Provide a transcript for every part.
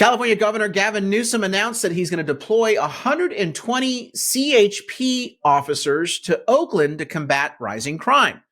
California Governor Gavin Newsom announced that he's going to deploy 120 CHP officers to Oakland to combat rising crime.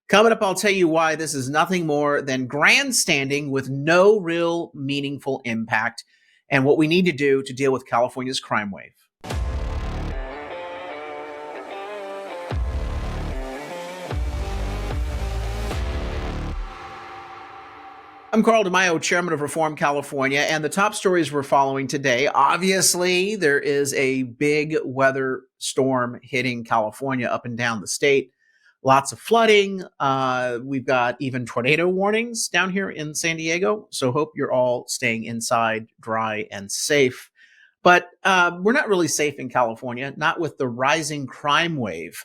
Coming up, I'll tell you why this is nothing more than grandstanding with no real meaningful impact and what we need to do to deal with California's crime wave. I'm Carl DeMaio, chairman of Reform California, and the top stories we're following today. Obviously, there is a big weather storm hitting California up and down the state. Lots of flooding. We've got even tornado warnings down here in San Diego. So hope you're all staying inside, dry, and safe. But we're not really safe in California, not with the rising crime wave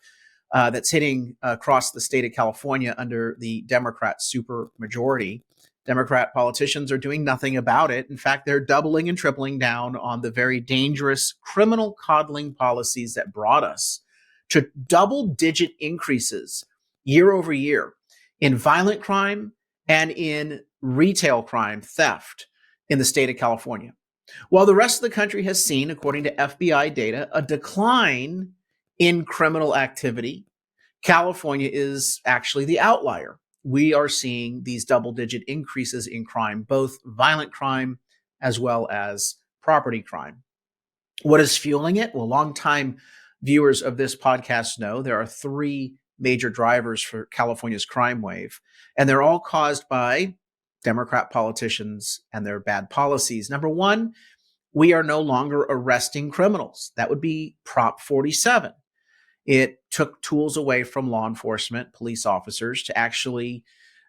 that's hitting across the state of California under the Democrat supermajority. Democrat politicians are doing nothing about it. In fact, they're doubling and tripling down on the very dangerous criminal coddling policies that brought us to double-digit increases year over year in violent crime and in retail crime, theft in the state of California. While the rest of the country has seen, according to FBI data, a decline in criminal activity, California is actually the outlier. We are seeing these double-digit increases in crime, both violent crime as well as property crime. What is fueling it? Well, longtime viewers of this podcast know there are three major drivers for California's crime wave, and they're all caused by Democrat politicians and their bad policies. Number one, we are no longer arresting criminals. That would be Prop 47. It took tools away from law enforcement, police officers, to actually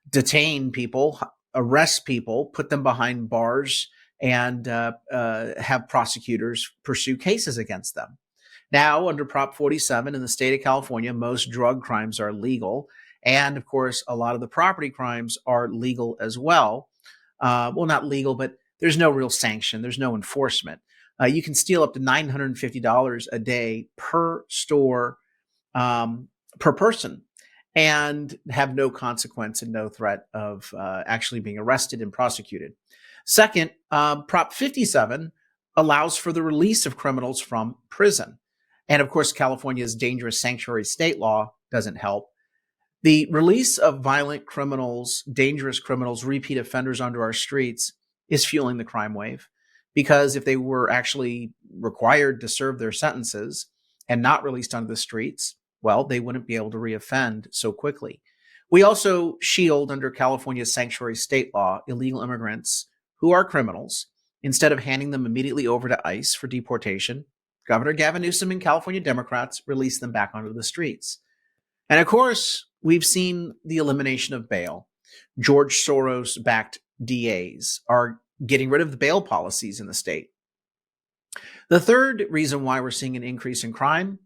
detain people, arrest people, put them behind bars, and have prosecutors pursue cases against them. Now, under Prop 47 in the state of California, most drug crimes are legal. And of course, a lot of the property crimes are legal as well. Well, not legal, but there's no real sanction. There's no enforcement. You can steal up to $950 a day per store, per person, and have no consequence and no threat of actually being arrested and prosecuted. Second, Prop 57 allows for the release of criminals from prison. And of course, California's dangerous sanctuary state law doesn't help. The release of violent criminals, dangerous criminals, repeat offenders onto our streets is fueling the crime wave, because if they were actually required to serve their sentences and not released onto the streets, well, they wouldn't be able to reoffend so quickly. We also shield, under California's sanctuary state law, illegal immigrants who are criminals. Instead of handing them immediately over to ICE for deportation, Governor Gavin Newsom and California Democrats release them back onto the streets. And of course, we've seen the elimination of bail. George Soros-backed DAs are getting rid of the bail policies in the state. The third reason why we're seeing an increase in crime,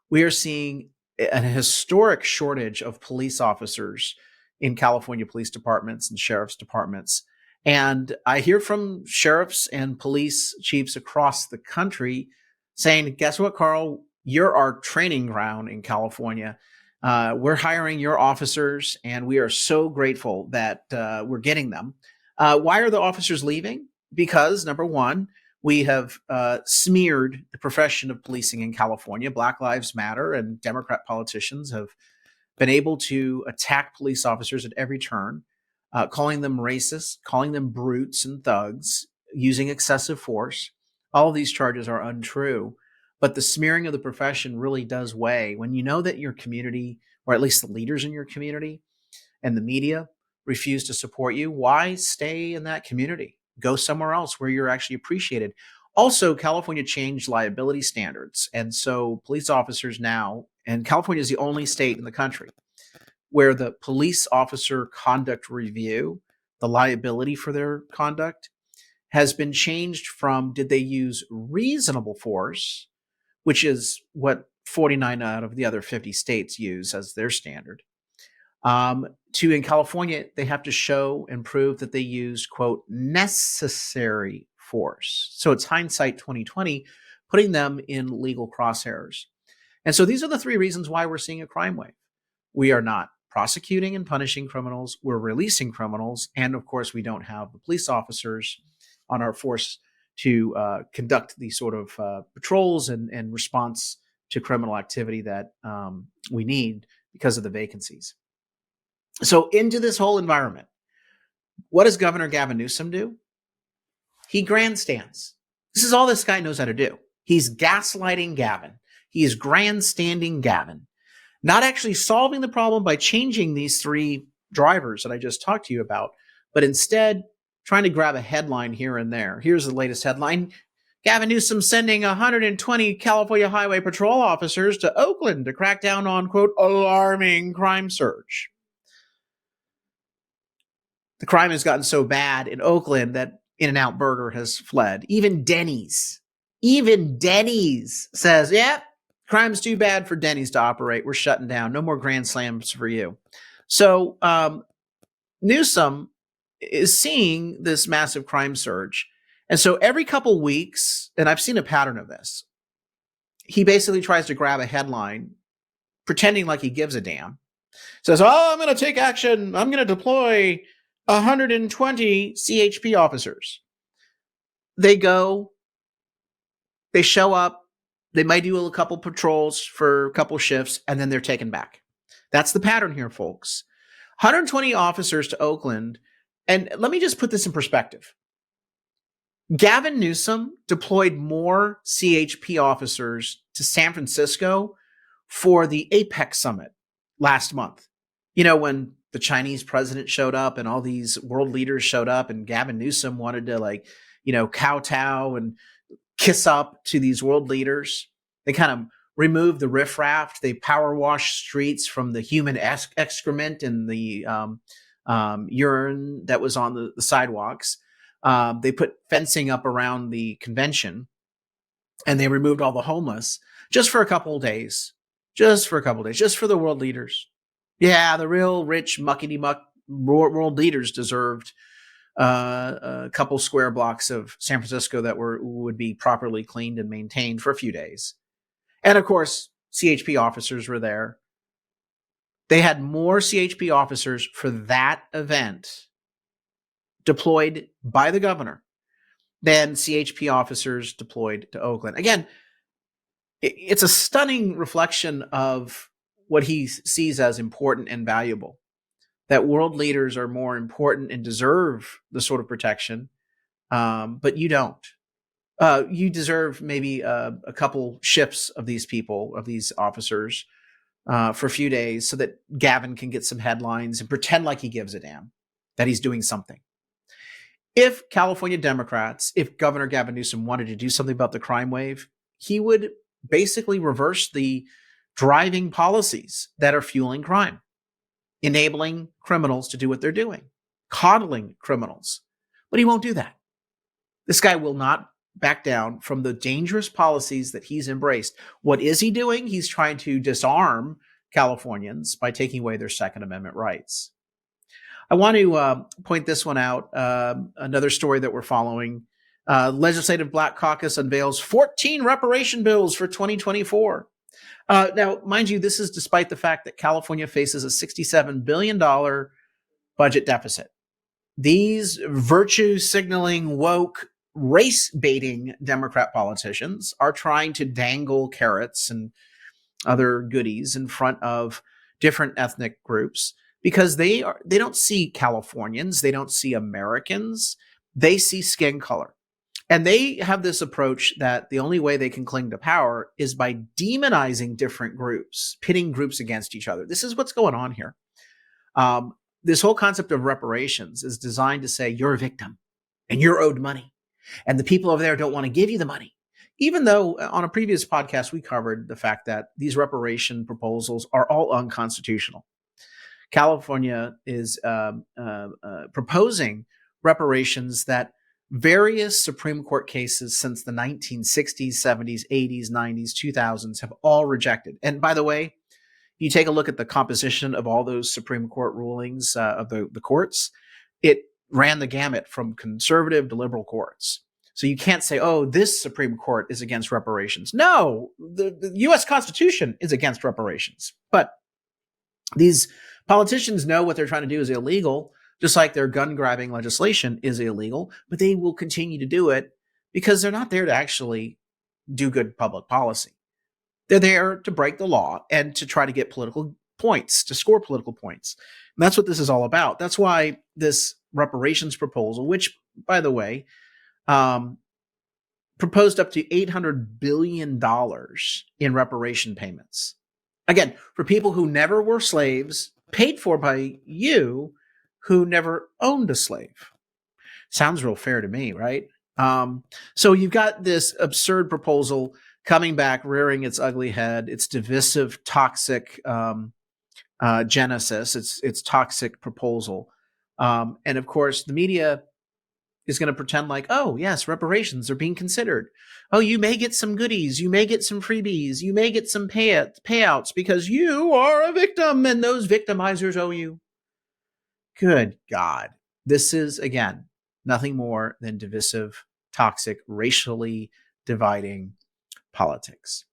we are seeing a historic shortage of police officers in California police departments and sheriff's departments. And I hear from sheriffs and police chiefs across the country saying, guess what, Carl? You're our training ground in California. We're hiring your officers, and we are so grateful that we're getting them. Why are the officers leaving? Because, number one, we have smeared the profession of policing in California. Black Lives Matter and Democrat politicians have been able to attack police officers at every turn, calling them racist, calling them brutes and thugs, using excessive force. All of these charges are untrue, but the smearing of the profession really does weigh. When you know that your community, or at least the leaders in your community and the media, refuse to support you, why stay in that community? Go somewhere else where you're actually appreciated. Also, California changed liability standards. And so police officers now, and California is the only state in the country where the police officer conduct review, the liability for their conduct, has been changed from, did they use reasonable force, which is what 49 out of the other 50 states use as their standard, to, in California, they have to show and prove that they used, quote, necessary force. So it's hindsight 2020, putting them in legal crosshairs. And so these are the three reasons why we're seeing a crime wave. We are not prosecuting and punishing criminals. We're releasing criminals. And of course, we don't have the police officers on our force to conduct these sort of patrols and response to criminal activity that we need because of the vacancies. So into this whole environment, what does Governor Gavin Newsom do? He grandstands. This is all this guy knows how to do. He's gaslighting Gavin. He is grandstanding Gavin, not actually solving the problem by changing these three drivers that I just talked to you about, but instead trying to grab a headline here and there. Here's the latest headline. Gavin Newsom sending 120 California Highway Patrol officers to Oakland to crack down on, quote, alarming crime surge. The crime has gotten so bad in Oakland that In-N-Out Burger has fled. Even Denny's says, yeah, crime's too bad for Denny's to operate. We're shutting down. No more Grand Slams for you. So Newsom is seeing this massive crime surge. And so every couple weeks, and I've seen a pattern of this, he basically tries to grab a headline, pretending like he gives a damn. Says, I'm going to take action. I'm going to deploy 120 CHP officers. They go, they show up, they might do a couple patrols for a couple shifts, and then they're taken back. That's the pattern here, folks. 120 officers to Oakland. And let me just put this in perspective. Gavin Newsom deployed more CHP officers to San Francisco for the APEC summit last month. You know, when the Chinese president showed up and all these world leaders showed up and Gavin Newsom wanted to kowtow and kiss up to these world leaders. They kind of removed the riffraff. They power washed streets from the human excrement and the urine that was on the sidewalks. They put fencing up around the convention and they removed all the homeless just for a couple of days, just for the world leaders. Yeah, the real rich muckety-muck world leaders deserved a couple square blocks of San Francisco that would be properly cleaned and maintained for a few days. And of course, CHP officers were there. They had more CHP officers for that event deployed by the governor than CHP officers deployed to Oakland. Again, it's a stunning reflection of what he sees as important and valuable, that world leaders are more important and deserve the sort of protection, but you don't. You deserve maybe a couple shifts of these people, of these officers, for a few days so that Gavin can get some headlines and pretend like he gives a damn, that he's doing something. If California Democrats, if Governor Gavin Newsom wanted to do something about the crime wave, he would basically reverse the driving policies that are fueling crime, enabling criminals to do what they're doing, coddling criminals. But he won't do that. This guy will not back down from the dangerous policies that he's embraced. What is he doing? He's trying to disarm Californians by taking away their Second Amendment rights. I want to point this one out, another story that we're following. Legislative Black Caucus unveils 14 reparation bills for 2024. Now, mind you, this is despite the fact that California faces a $67 billion budget deficit. These virtue signaling, woke, race baiting Democrat politicians are trying to dangle carrots and other goodies in front of different ethnic groups because they don't see Californians, they don't see Americans, they see skin color. And they have this approach that the only way they can cling to power is by demonizing different groups, pitting groups against each other. This is what's going on here. This whole concept of reparations is designed to say you're a victim and you're owed money. And the people over there don't want to give you the money. Even though on a previous podcast, we covered the fact that these reparation proposals are all unconstitutional. California is proposing reparations that various Supreme Court cases since the 1960s, 70s, 80s, 90s, 2000s have all rejected. And by the way, you take a look at the composition of all those Supreme Court rulings of the courts, it ran the gamut from conservative to liberal courts. So you can't say, oh, this Supreme Court is against reparations. No, the U.S. Constitution is against reparations. But these politicians know what they're trying to do is illegal, just like their gun-grabbing legislation is illegal, but they will continue to do it because they're not there to actually do good public policy. They're there to break the law and to try to get political points, to score political points. And that's what this is all about. That's why this reparations proposal, which, by the way, proposed up to $800 billion in reparation payments. Again, for people who never were slaves, paid for by you who never owned a slave. Sounds real fair to me, right? So you've got this absurd proposal coming back, rearing its ugly head. It's divisive, toxic genesis. It's toxic proposal. And of course, the media is going to pretend like, oh, yes, reparations are being considered. Oh, you may get some goodies. You may get some freebies. You may get some payouts because you are a victim and those victimizers owe you. Good God. This is, again, nothing more than divisive, toxic, racially dividing politics.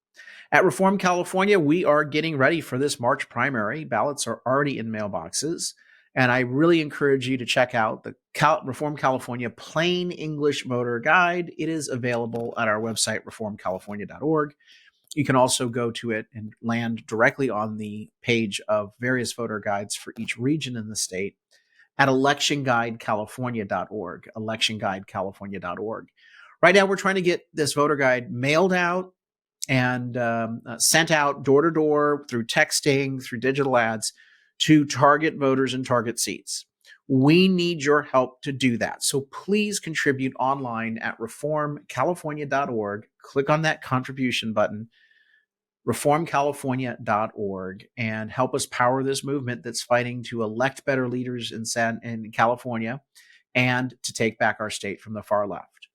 At Reform California, we are getting ready for this March primary. Ballots are already in mailboxes. And I really encourage you to check out the Reform California Plain English Voter Guide. It is available at our website, reformcalifornia.org. You can also go to it and land directly on the page of various voter guides for each region in the state at electionguidecalifornia.org, electionguidecalifornia.org. Right now, we're trying to get this voter guide mailed out and sent out door to door through texting, through digital ads to target voters and target seats. We need your help to do that. So please contribute online at reformcalifornia.org. Click on that contribution button, reformcalifornia.org, and help us power this movement that's fighting to elect better leaders in California and to take back our state from the far left.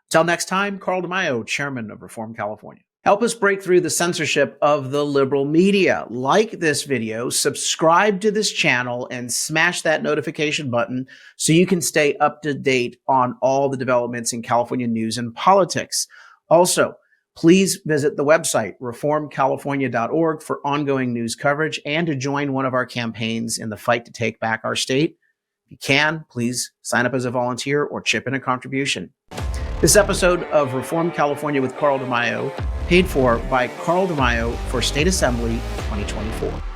Until next time, Carl DeMaio, Chairman of Reform California. Help us break through the censorship of the liberal media. Like this video, subscribe to this channel, and smash that notification button so you can stay up to date on all the developments in California news and politics. Also, please visit the website, reformcalifornia.org, for ongoing news coverage and to join one of our campaigns in the fight to take back our state. If you can, please sign up as a volunteer or chip in a contribution. This episode of Reform California with Carl DeMaio, paid for by Carl DeMaio for State Assembly 2024.